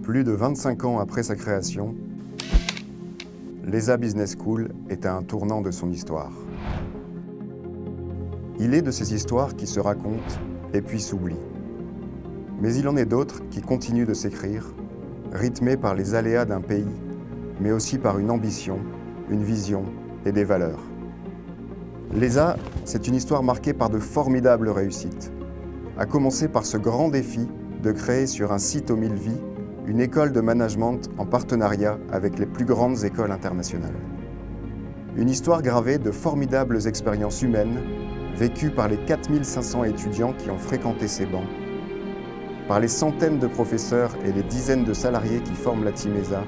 Plus de 25 ans après sa création, l'ESA Business School est à un tournant de son histoire. Il est de ces histoires qui se racontent et puis s'oublient. Mais il en est d'autres qui continuent de s'écrire, rythmées par les aléas d'un pays, mais aussi par une ambition, une vision et des valeurs. L'ESA, c'est une histoire marquée par de formidables réussites, à commencer par ce grand défi de créer sur un site aux 1000 vies une école de management en partenariat avec les plus grandes écoles internationales. Une histoire gravée de formidables expériences humaines vécues par les 4500 étudiants qui ont fréquenté ces bancs, par les centaines de professeurs et les dizaines de salariés qui forment la Team ESA,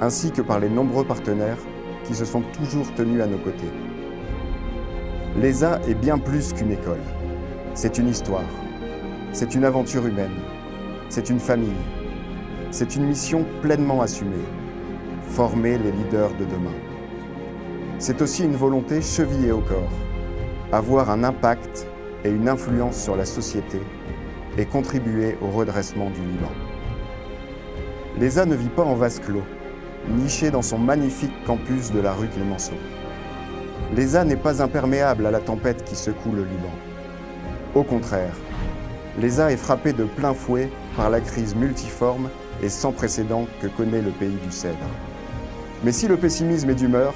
ainsi que par les nombreux partenaires qui se sont toujours tenus à nos côtés. L'ESA est bien plus qu'une école. C'est une histoire. C'est une aventure humaine. C'est une famille. C'est une mission pleinement assumée. Former les leaders de demain. C'est aussi une volonté chevillée au corps. Avoir un impact et une influence sur la société et contribuer au redressement du Liban. L'ESA ne vit pas en vase clos, niché dans son magnifique campus de la rue Clémenceau. L'ESA n'est pas imperméable à la tempête qui secoue le Liban. Au contraire, l'ESA est frappée de plein fouet par la crise multiforme et sans précédent que connaît le pays du Cèdre. Mais si le pessimisme est d'humeur,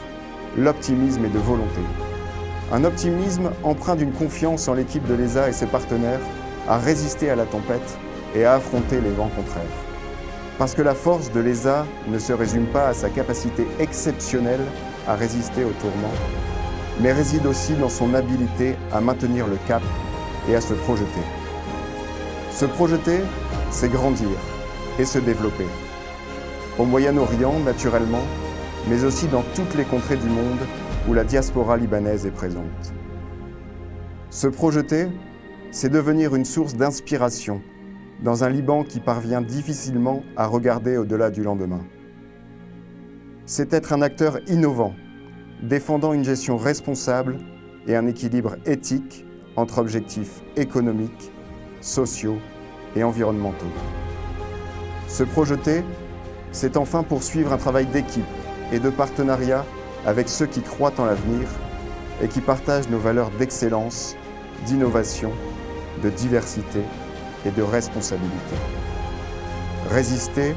l'optimisme est de volonté. Un optimisme empreint d'une confiance en l'équipe de l'ESA et ses partenaires à résister à la tempête et à affronter les vents contraires. Parce que la force de l'ESA ne se résume pas à sa capacité exceptionnelle à résister aux tourments, mais réside aussi dans son habileté à maintenir le cap et à se projeter. Se projeter, c'est grandir et se développer. Au Moyen-Orient, naturellement, mais aussi dans toutes les contrées du monde où la diaspora libanaise est présente. Se projeter, c'est devenir une source d'inspiration dans un Liban qui parvient difficilement à regarder au-delà du lendemain. C'est être un acteur innovant, défendant une gestion responsable et un équilibre éthique entre objectifs économiques, sociaux et environnementaux. Se projeter, c'est enfin poursuivre un travail d'équipe et de partenariat avec ceux qui croient en l'avenir et qui partagent nos valeurs d'excellence, d'innovation, de diversité et de responsabilité. Résister,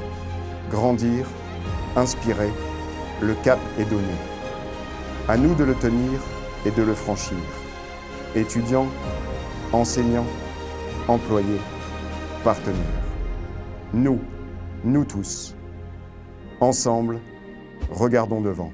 grandir, inspirer, le cap est donné. À nous de le tenir et de le franchir. Étudiants, enseignants, employés, partenaires. Nous tous, ensemble, regardons devant.